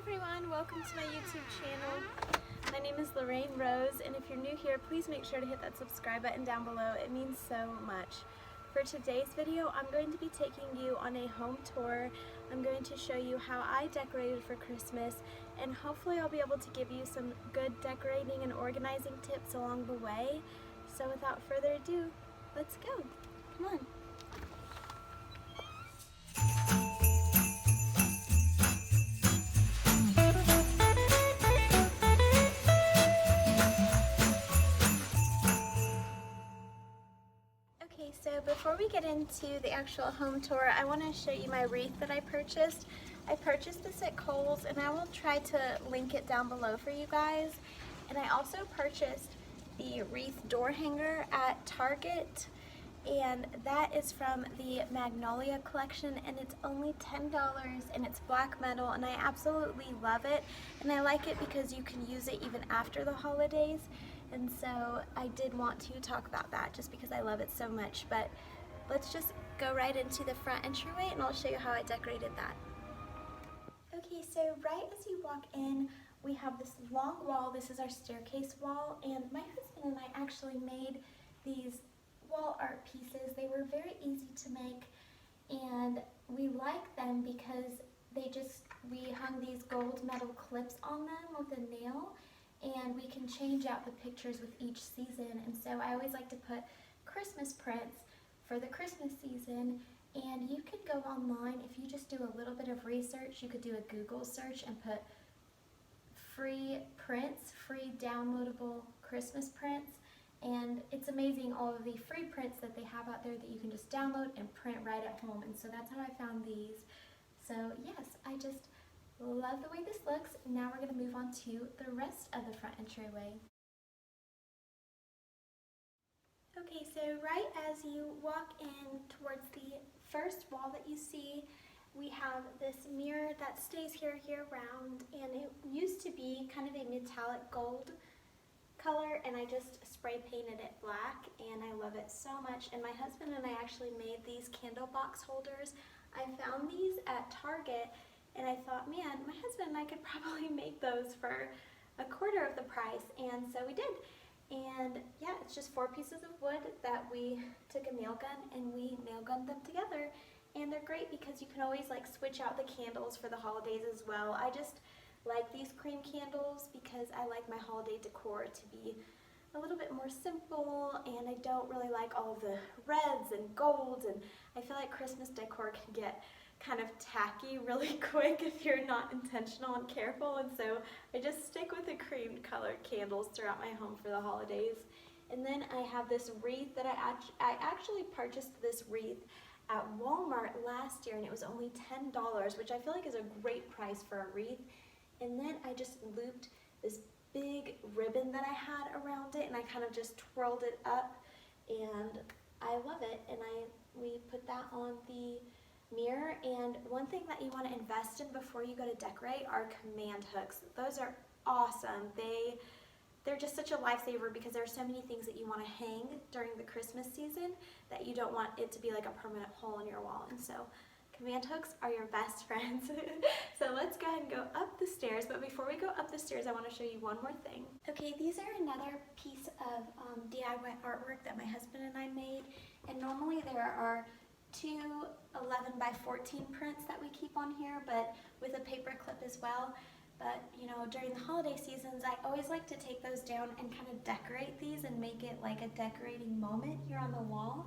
everyone, welcome to my YouTube channel. My name is Lorraine Rose, and if you're new here, please make sure to hit that subscribe button down below. It means so much. For today's video, I'm going to be taking you on a home tour. I'm going to show you how I decorated for Christmas, and hopefully I'll be able to give you some good decorating and organizing tips along the way. So without further ado, let's go. Come on. Okay, so before we get into the actual home tour, I want to show you my wreath that I purchased. I purchased this at Kohl's, and I will try to link it down below for you guys. And I also purchased the wreath door hanger at Target, and that is from the Magnolia collection, and it's only $10, and it's black metal, and I absolutely love it. And I like it because you can use it even after the holidays. And so I did want to talk about that just because I love it so much. But let's just go right into the front entryway and I'll show you how I decorated that. Okay, so right as you walk in, we have this long wall. This is our staircase wall, and my husband and I actually made these wall art pieces. They were very easy to make, and we like them because we hung these gold metal clips on them with a nail, and we can change out the pictures with each season. And so I always like to put Christmas prints for the Christmas season, and you could go online. If you just do a little bit of research, you could do a Google search and put free prints, free downloadable Christmas prints, and it's amazing all of the free prints that they have out there that you can just download and print right at home. And so that's how I found these. So yes, I just love the way this looks. Now we're going to move on to the rest of the front entryway. Okay, so right as you walk in towards the first wall that you see, we have this mirror that stays here year-round, and it used to be kind of a metallic gold color, and I just spray painted it black, and I love it so much. And my husband and I actually made these candle box holders. I found these at Target, and I thought, man, my husband and I could probably make those for a quarter of the price, and so we did. And yeah, it's just 4 pieces of wood that we took a nail gun and we nail gunned them together. And they're great because you can always like switch out the candles for the holidays as well. I just like these cream candles because I like my holiday decor to be a little bit more simple, and I don't really like all of the reds and golds, and I feel like Christmas decor can get kind of tacky really quick if you're not intentional and careful, and so I just stick with the cream colored candles throughout my home for the holidays. And then I have this wreath that I actually purchased this wreath at Walmart last year, and it was only $10, which I feel like is a great price for a wreath. And then I just looped this big ribbon that I had around it, and I kind of just twirled it up, and I love it. And we put that on the mirror. And one thing that you want to invest in before you go to decorate are command hooks. Those are awesome. They're just such a lifesaver because there are so many things that you want to hang during the Christmas season that you don't want it to be like a permanent hole in your wall. And so command hooks are your best friends. So let's go ahead and go up the stairs, but before we go up the stairs, I want to show you one more thing. Okay, these are another piece of DIY artwork that my husband and I made, and normally there are 2 11 by 14 prints that we keep on here, but with a paper clip as well. But you know, during the holiday seasons, I always like to take those down and kind of decorate these and make it like a decorating moment here on the wall.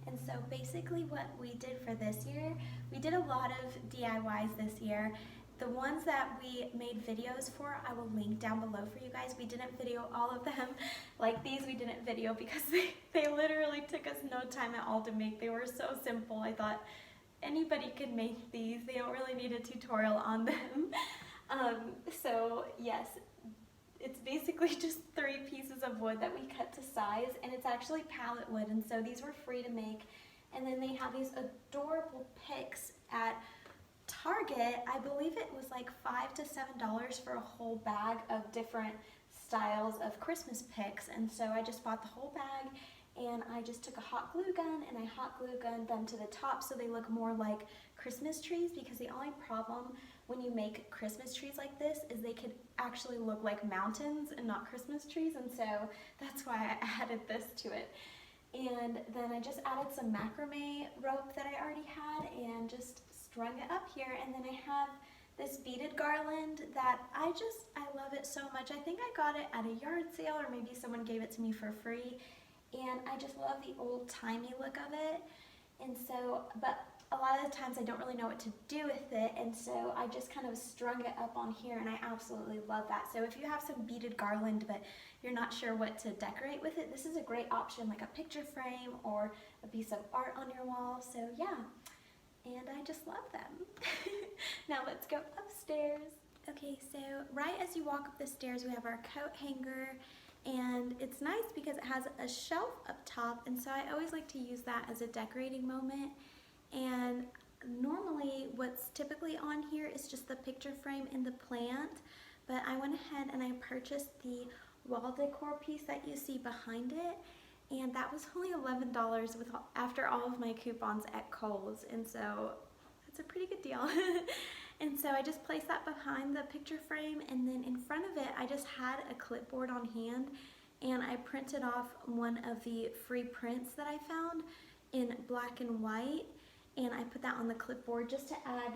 And so basically what we did for this year, we did a lot of DIYs this year. The ones that we made videos for, I will link down below for you guys. We didn't video all of them. Like these, we didn't video because they literally took us no time at all to make. They were so simple. I thought anybody could make these. They don't really need a tutorial on them. So yes, it's basically just 3 pieces of wood that we cut to size, and it's actually pallet wood, and so these were free to make. And then they have these adorable picks at Target. I believe it was like $5 to $7 for a whole bag of different styles of Christmas picks, and so I just bought the whole bag, and I just took a hot glue gun and I hot glue gunned them to the top so they look more like Christmas trees, because the only problem when you make Christmas trees like this is they could actually look like mountains and not Christmas trees, and so that's why I added this to it. And then I just added some macrame rope that I already had and just strung it up here, and then I have this beaded garland that I love it so much. I think I got it at a yard sale, or maybe someone gave it to me for free, and I just love the old-timey look of it. And so, but a lot of the times I don't really know what to do with it, and so I just kind of strung it up on here, and I absolutely love that. So if you have some beaded garland but you're not sure what to decorate with it, this is a great option, like a picture frame or a piece of art on your wall. So yeah, and I just love them. Now let's go upstairs. Okay, so right as you walk up the stairs, we have our coat hanger, and it's nice because it has a shelf up top, and so I always like to use that as a decorating moment. And normally what's typically on here is just the picture frame and the plant, but I went ahead and I purchased the wall decor piece that you see behind it, and that was only $11 after all of my coupons at Kohl's, and so that's a pretty good deal. And so I just placed that behind the picture frame, and then in front of it I just had a clipboard on hand, and I printed off one of the free prints that I found in black and white, and I put that on the clipboard just to add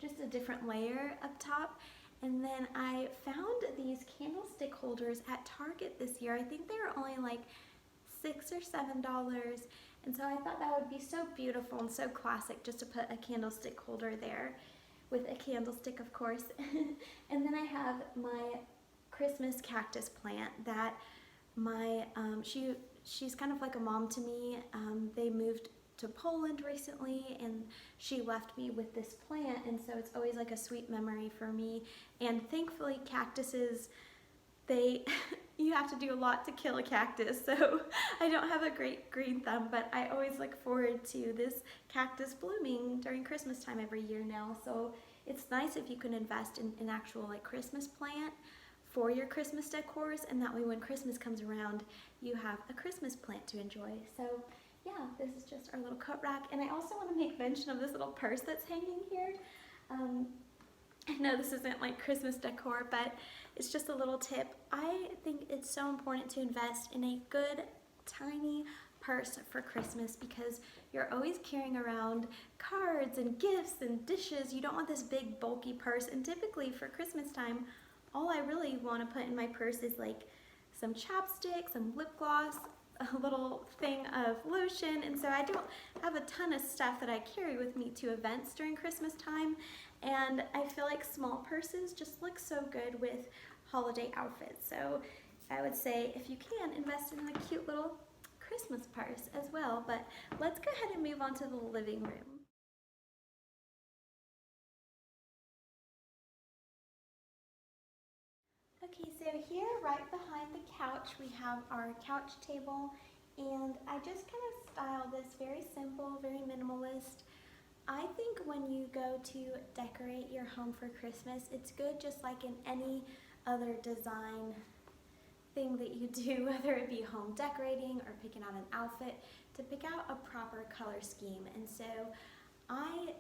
just a different layer up top. And then I found these candlestick holders at Target this year. I think they were only like $6 or $7, and so I thought that would be so beautiful and so classic just to put a candlestick holder there with a candlestick, of course. And then I have my Christmas cactus plant that she's kind of like a mom to me. They moved to Poland recently, and she left me with this plant, and so it's always like a sweet memory for me. And thankfully cactuses, you have to do a lot to kill a cactus, so I don't have a great green thumb, but I always look forward to this cactus blooming during Christmas time every year now. So it's nice if you can invest in an actual like Christmas plant for your Christmas decors, and that way when Christmas comes around you have a Christmas plant to enjoy. So yeah, this is just our little coat rack, and I also want to make mention of this little purse that's hanging here. I know this isn't like Christmas decor, but it's just a little tip. I think it's so important to invest in a good, tiny purse for Christmas, because you're always carrying around cards and gifts and dishes. You don't want this big, bulky purse, and typically for Christmas time, all I really want to put in my purse is like some chapstick, some lip gloss, a little thing of lotion, and so I don't have a ton of stuff that I carry with me to events during Christmas time, and I feel like small purses just look so good with holiday outfits. So I would say if you can, invest in a cute little Christmas purse as well. But let's go ahead and move on to the living room. Okay, so here right behind the couch we have our couch table, and I just kind of styled this very simple, very minimalist. I think when you go to decorate your home for Christmas, it's good just like in any other design thing that you do, whether it be home decorating or picking out an outfit, to pick out a proper color scheme. And so I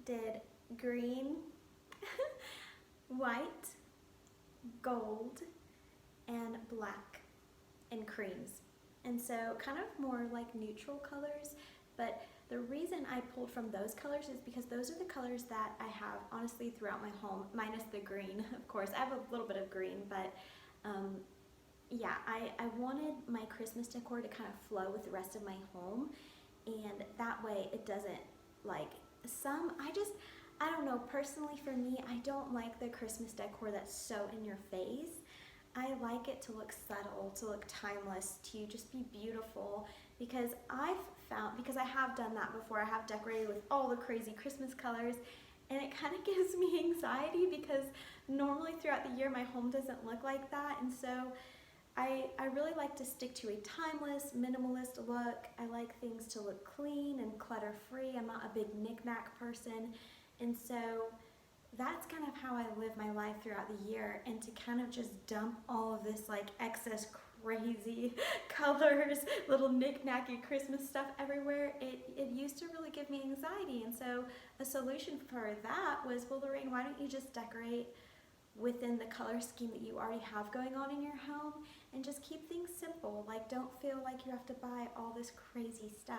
did green, white, gold, and black, and creams. And so kind of more like neutral colors, but the reason I pulled from those colors is because those are the colors that I have honestly throughout my home, minus the green, of course. I have a little bit of green, but yeah, I wanted my Christmas decor to kind of flow with the rest of my home, and that way it doesn't like I don't know, personally for me, I don't like the Christmas decor that's so in your face. I like it to look subtle, to look timeless, to just be beautiful, because I have done that before. I have decorated with all the crazy Christmas colors, and it kind of gives me anxiety because normally throughout the year my home doesn't look like that, and so I really like to stick to a timeless, minimalist look. I like things to look clean and clutter-free. I'm not a big knick-knack person, and so that's kind of how I live my life throughout the year. And to kind of just dump all of this like excess crazy colors, little knick-knacky Christmas stuff everywhere, it used to really give me anxiety. And so a solution for that was, well, Lorraine, why don't you just decorate within the color scheme that you already have going on in your home and just keep things simple. Like, don't feel like you have to buy all this crazy stuff.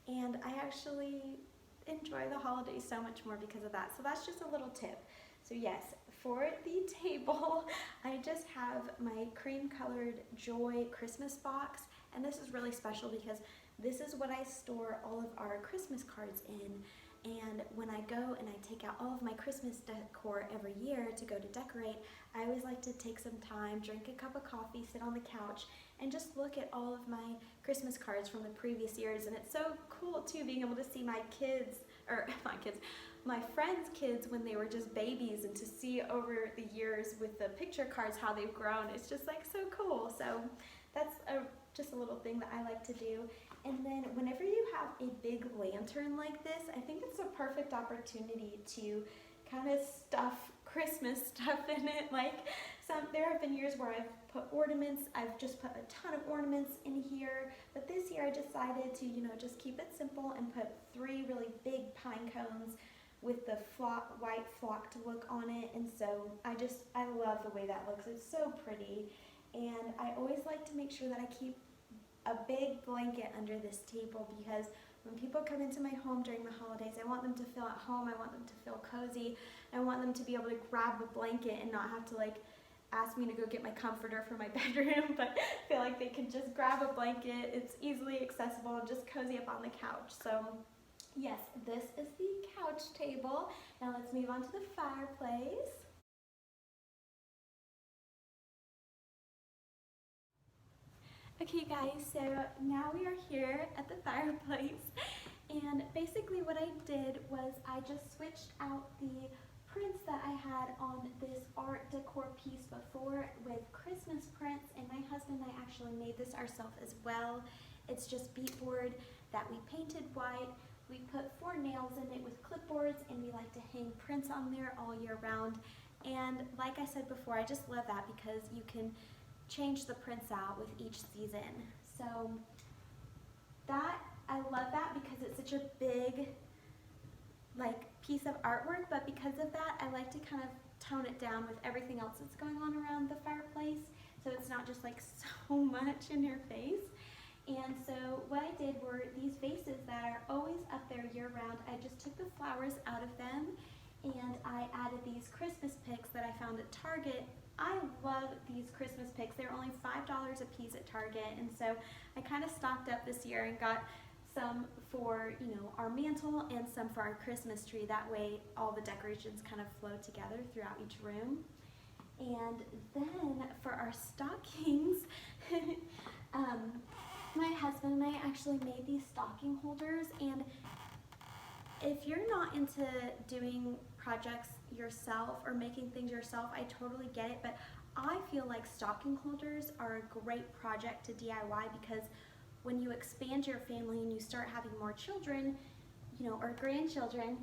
And I actually enjoy the holidays so much more because of that. So that's just a little tip. So yes, for the table, I just have my cream colored Joy Christmas box. And this is really special because this is what I store all of our Christmas cards in. And when I go and I take out all of my Christmas decor every year to go to decorate, I always like to take some time, drink a cup of coffee, sit on the couch, and just look at all of my Christmas cards from the previous years. And it's so cool too, being able to see my kids, or my friends' kids when they were just babies, and to see over the years with the picture cards how they've grown. It's just like so cool. So that's just a little thing that I like to do. And then whenever you have a big lantern like this, I think it's a perfect opportunity to kind of stuff Christmas stuff in it. Like, there have been years where I've put ornaments, I've just put a ton of ornaments in here, but this year I decided to, just keep it simple and put 3 really big pine cones with the white flocked look on it. And so I love the way that looks. It's so pretty. And I always like to make sure that I keep a big blanket under this table, because when people come into my home during the holidays, I want them to feel at home, I want them to feel cozy, I want them to be able to grab a blanket and not have to ask me to go get my comforter for my bedroom, but feel like they can just grab a blanket, it's easily accessible, and just cozy up on the couch. So yes, this is the couch table. Now let's move on to the fireplace. Okay guys, so now we are here at the fireplace, and basically what I did was I just switched out the prints that I had on this art decor piece before with Christmas prints, and my husband and I actually made this ourselves as well. It's just beadboard that we painted white. We put 4 nails in it with clipboards, and we like to hang prints on there all year round. And like I said before, I just love that because you can change the prints out with each season. So I love that because it's such a big piece of artwork, but because of that I like to kind of tone it down with everything else that's going on around the fireplace, so it's not just so much in your face. And so what I did were these vases that are always up there year round. I just took the flowers out of them, and I added these Christmas picks that I found at Target. I love these Christmas picks. They're only $5 a piece at Target, and so I kind of stocked up this year and got some for our mantle and some for our Christmas tree. That way all the decorations kind of flow together throughout each room. And then for our stockings, my husband and I actually made these stocking holders. And if you're not into doing projects yourself or making things yourself, I totally get it, but I feel like stocking holders are a great project to DIY, because when you expand your family and you start having more children, or grandchildren,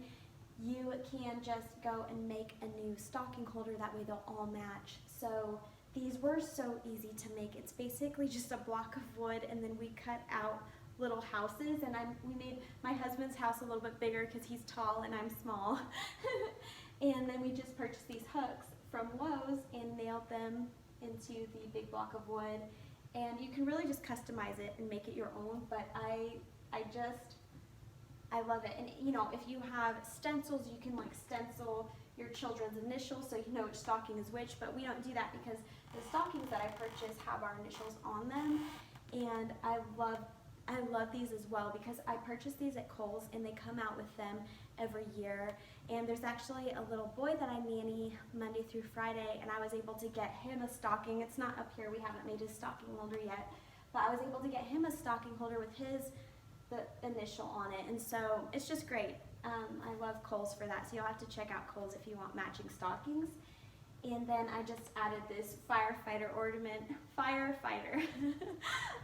you can just go and make a new stocking holder. That way they'll all match. So these were so easy to make. It's basically just a block of wood, and then we cut out little houses, and we made my husband's house a little bit bigger because he's tall and I'm small. And then we just purchased these hooks from Lowe's and nailed them into the big block of wood. And you can really just customize it and make it your own, but I love it. And if you have stencils, you can stencil your children's initials so you know which stocking is which, but we don't do that because the stockings that I purchased have our initials on them. And I love these as well because I purchased these at Kohl's, and they come out with them every year. And there's actually a little boy that I nanny Monday through Friday, and I was able to get him a stocking. It's not up here, we haven't made his stocking holder yet, but I was able to get him a stocking holder with the initial on it, and so it's just great. I love Kohl's for that, so you'll have to check out Kohl's if you want matching stockings. And then I just added this firefighter ornament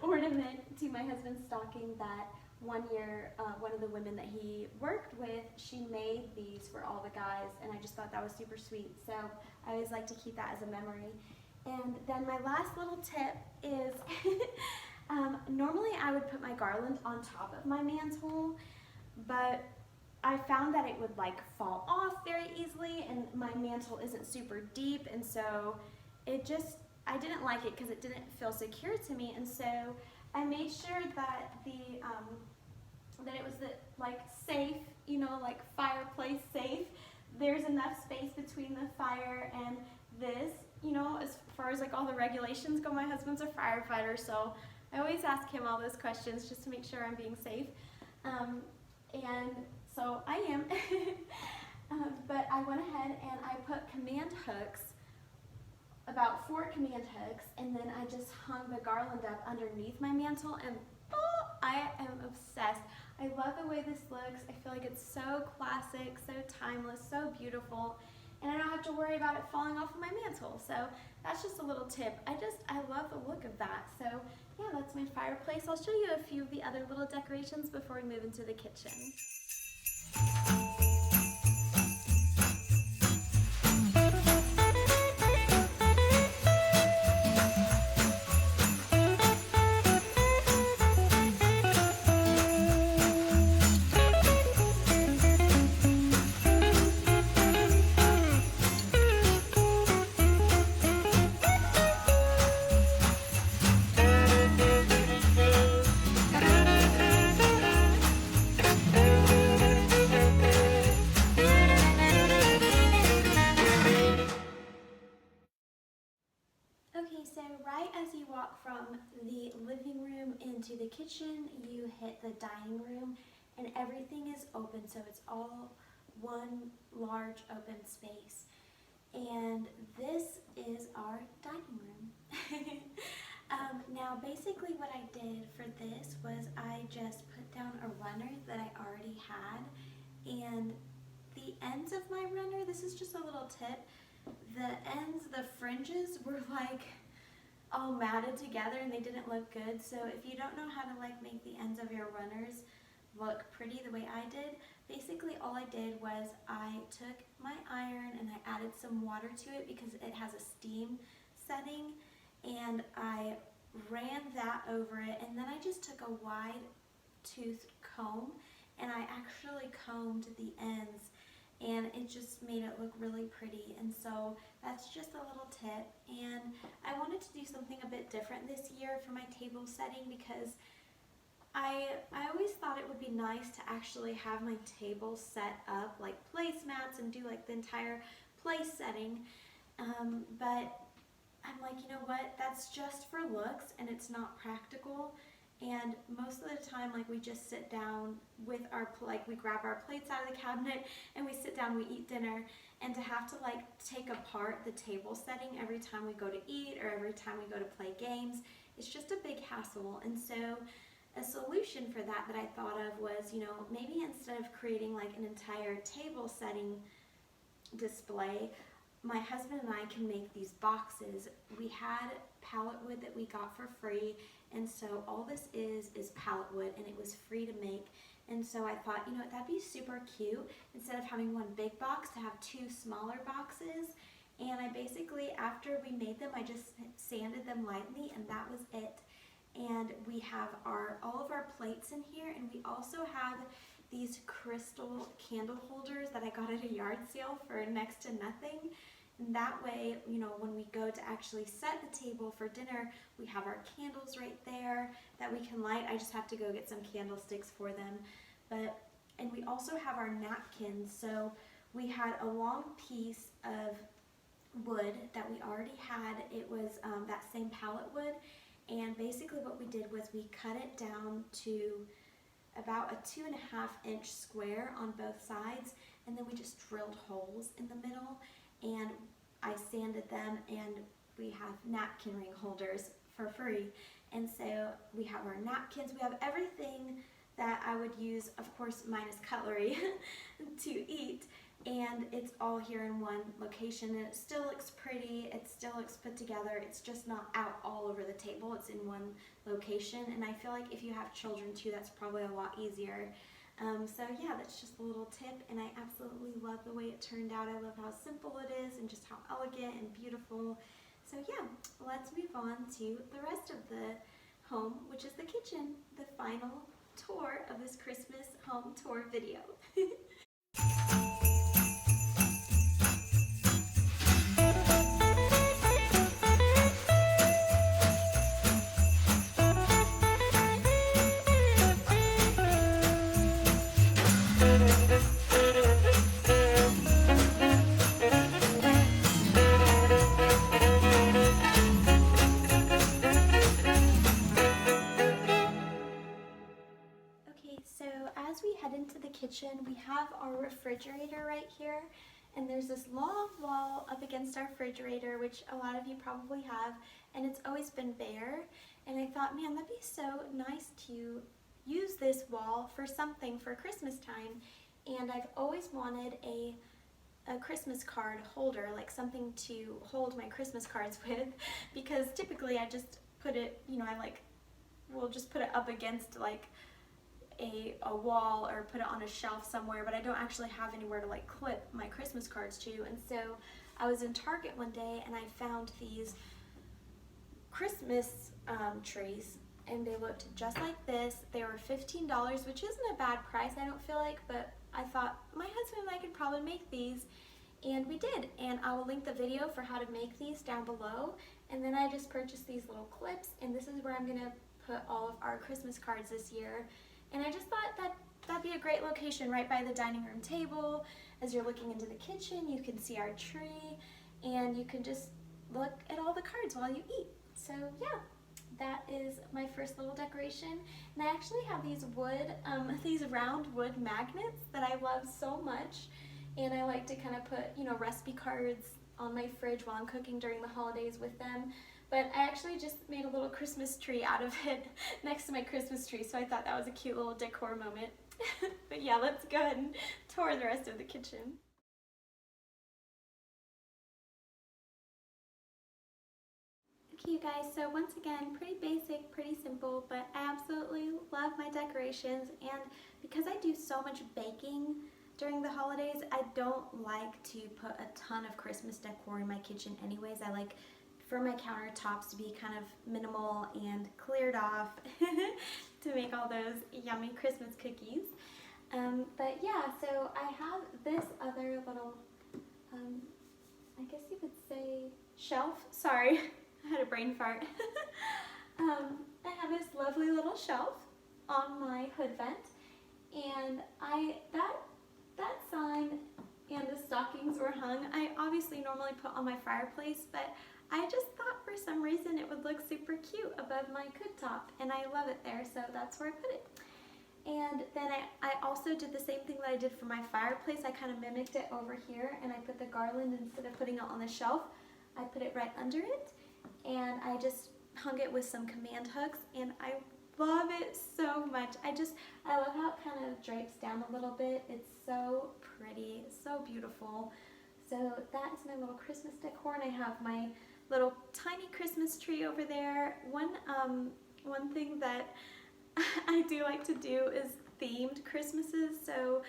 ornament to my husband's stocking that one year, one of the women that he worked with, she made these for all the guys, and I just thought that was super sweet. So I always like to keep that as a memory. And then my last little tip is, normally I would put my garland on top of my mantle, but I found that it would like fall off very easily, and my mantle isn't super deep, and so I didn't like it because it didn't feel secure to me, and so I made sure that that it was like safe, like fireplace safe. There's enough space between the fire and this, as far as like all the regulations go. My husband's a firefighter, so I always ask him all those questions just to make sure I'm being safe. And so I am. But I went ahead and I put command hooks, about 4 command hooks, and then I just hung the garland up underneath my mantle, and I am obsessed. I love the way this looks. I feel like it's so classic, so timeless, so beautiful, and I don't have to worry about it falling off of my mantle. So that's just a little tip. I love the look of that. So yeah, that's my fireplace. I'll show you a few of the other little decorations before we move into the kitchen. Okay, so right as you walk from the living room into the kitchen, you hit the dining room, and everything is open, so it's all one large open space. And this is our dining room. Now basically what I did for this was I just put down a runner that I already had, and the ends of my runner, this is just a little tip, the ends, the fringes were like all matted together and they didn't look good. So if you don't know how to like make the ends of your runners look pretty the way I did, basically all I did was I took my iron and I added some water to it because it has a steam setting, and I ran that over it, and then I just took a wide toothed comb and I actually combed the ends, and it just made it look really pretty. And so that's just a little tip. And I wanted to do something a bit different this year for my table setting because I always thought it would be nice to actually have my table set up like placemats and do like the entire place setting, but I'm like, you know what, that's just for looks and it's not practical. And most of the time, like, we just sit down with our, like, we grab our plates out of the cabinet and we sit down, we eat dinner, and to have to like take apart the table setting every time we go to eat or every time we go to play games, it's just a big hassle. And so a solution for that I thought of was, maybe instead of creating like an entire table setting display, my husband and I can make these boxes. We had pallet wood that we got for free, and so all this is pallet wood, and it was free to make. And so I thought, that'd be super cute, instead of having one big box, to have 2 smaller boxes. And I basically, after we made them, I just sanded them lightly, and that was it. And we have all of our plates in here, and we also have these crystal candle holders that I got at a yard sale for next to nothing. And that way, when we go to actually set the table for dinner, we have our candles right there that we can light. I just have to go get some candlesticks for them. And we also have our napkins. So we had a long piece of wood that we already had. It was that same pallet wood. And basically what we did was we cut it down to about a 2.5-inch square on both sides, and then we just drilled holes in the middle, and I sanded them, and we have napkin ring holders for free. And so we have our napkins, we have everything that I would use, of course minus cutlery, to eat, and it's all here in one location, and it still looks pretty, it still looks put together, it's just not out all over the table, it's in one location. And I feel like if you have children too, that's probably a lot easier. So yeah, that's just a little tip, and I absolutely love the way it turned out. I love how simple it is and just how elegant and beautiful. So yeah, let's move on to the rest of the home, which is the kitchen, the final tour of this Christmas home tour video. Okay, so as we head into the kitchen, we have our refrigerator right here, and there's this long wall up against our refrigerator, which a lot of you probably have, and it's always been bare, and I thought, man, that'd be so nice to use this wall for something for Christmas time, and I've always wanted a Christmas card holder, like something to hold my Christmas cards with, because typically I just put it, we'll just put it up against like a wall or put it on a shelf somewhere, but I don't actually have anywhere to like clip my Christmas cards to. And so I was in Target one day and I found these Christmas trees, and they looked just like this. They were $15, which isn't a bad price, I don't feel like, but I thought my husband and I could probably make these, and we did. And I will link the video for how to make these down below. And then I just purchased these little clips, and this is where I'm gonna put all of our Christmas cards this year. And I just thought that that'd be a great location right by the dining room table. As you're looking into the kitchen, you can see our tree, and you can just look at all the cards while you eat. So yeah, that is my first little decoration. And I actually have these these round wood magnets that I love so much. And I like to kind of put, recipe cards on my fridge while I'm cooking during the holidays with them. But I actually just made a little Christmas tree out of it next to my Christmas tree, so I thought that was a cute little decor moment. But yeah, let's go ahead and tour the rest of the kitchen. Okay, you guys, so once again, pretty basic, pretty simple, but I absolutely love my decorations, and because I do so much baking during the holidays, I don't like to put a ton of Christmas decor in my kitchen anyways. I like for my countertops to be kind of minimal and cleared off to make all those yummy Christmas cookies. But yeah, so I have this other little, I guess you could say shelf. Sorry, I had a brain fart. I have this lovely little shelf on my hood vent, and that sign and the stockings were hung. I obviously normally put on my fireplace, but I just thought for some reason it would look super cute above my cooktop, and I love it there, so that's where I put it. And then I also did the same thing that I did for my fireplace. I kind of mimicked it over here, and I put the garland, instead of putting it on the shelf, I put it right under it, and I just hung it with some command hooks, and I love it so much. I love how it kind of drapes down a little bit. It's so pretty, so beautiful. So that is my little Christmas decor, and I have my little tiny Christmas tree over there. One thing that I do like to do is themed Christmases. So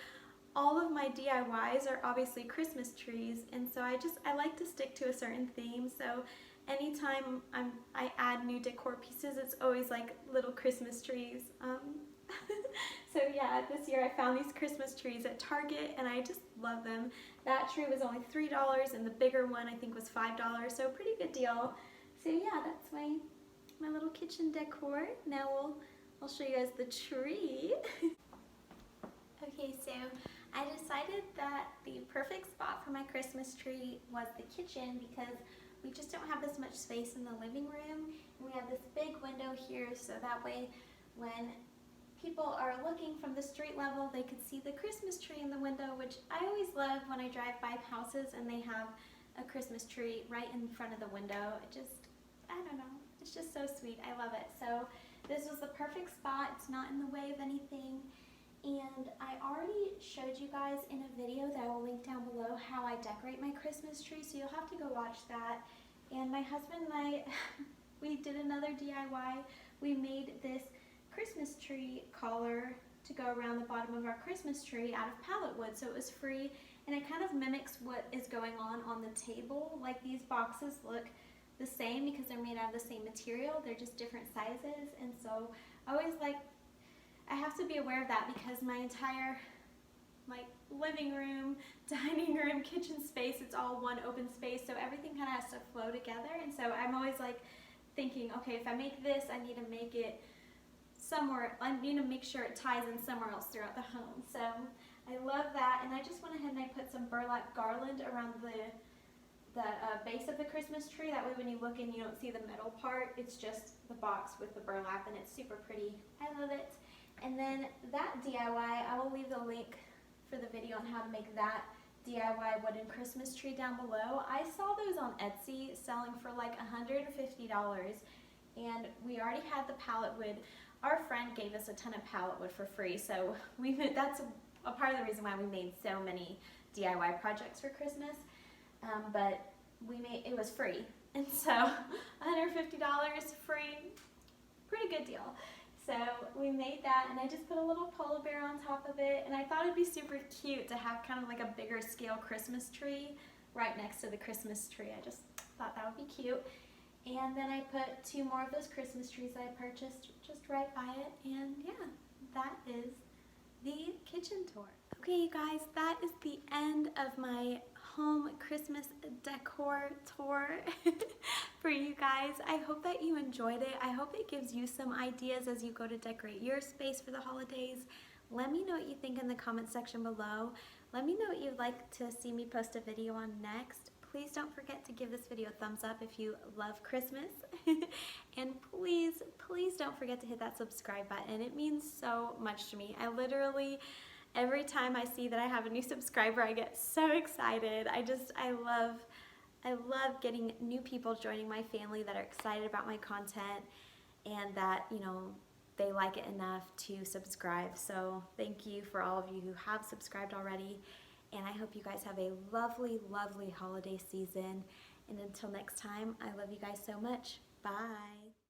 all of my DIYs are obviously Christmas trees, and so I like to stick to a certain theme. So anytime I add new decor pieces, it's always like little Christmas trees. So yeah, this year I found these Christmas trees at Target, and I just love them. That tree was only $3, and the bigger one I think was $5, so pretty good deal. So yeah, that's my little kitchen decor. Now I'll show you guys the tree. Okay, so I decided that the perfect spot for my Christmas tree was the kitchen, because we just don't have this much space in the living room. And we have this big window here, so that way when people are looking from the street level, they could see the Christmas tree in the window, which I always love when I drive by houses and they have a Christmas tree right in front of the window. I don't know, it's just so sweet. I love it. So this was the perfect spot. It's not in the way of anything. And I already showed you guys in a video that I will link down below how I decorate my Christmas tree, so you'll have to go watch that. And my husband and I, we did another DIY. We made this Christmas tree collar to go around the bottom of our Christmas tree out of pallet wood, so it was free, and it kind of mimics what is going on the table. Like, these boxes look the same because they're made out of the same material. They're just different sizes, and so I have to be aware of that because my entire living room, dining room, kitchen space, it's all one open space, so everything kind of has to flow together. And so I'm always like thinking, okay, if I make this, I need to make it somewhere, I need to make sure it ties in somewhere else throughout the home. So I love that, and I just went ahead and I put some burlap garland around the base of the Christmas tree. That way when you look in, you don't see the middle part. It's just the box with the burlap, and it's super pretty. I love it. And then that DIY, I will leave the link for the video on how to make that DIY wooden Christmas tree down below. I saw those on Etsy selling for like $150, and we already had the pallet wood. Our friend gave us a ton of pallet wood for free, so that's a part of the reason why we made so many DIY projects for Christmas. But it was free, and so $150 free, pretty good deal. So we made that, and I just put a little polar bear on top of it, and I thought it'd be super cute to have kind of like a bigger scale Christmas tree right next to the Christmas tree. I just thought that would be cute. And then I put 2 more of those Christmas trees that I purchased just right by it, and yeah, that is the kitchen tour. Okay, you guys, that is the end of my home Christmas decor tour for you guys. I hope that you enjoyed it. I hope it gives you some ideas as you go to decorate your space for the holidays. Let me know what you think in the comment section below. Let me know what you'd like to see me post a video on next. Please don't forget to give this video a thumbs up if you love Christmas. And please, please don't forget to hit that subscribe button. It means so much to me. I literally, every time I see that I have a new subscriber, I get so excited. I love getting new people joining my family that are excited about my content and that, you know, they like it enough to subscribe. So thank you for all of you who have subscribed already. And I hope you guys have a lovely, lovely holiday season. And until next time, I love you guys so much. Bye.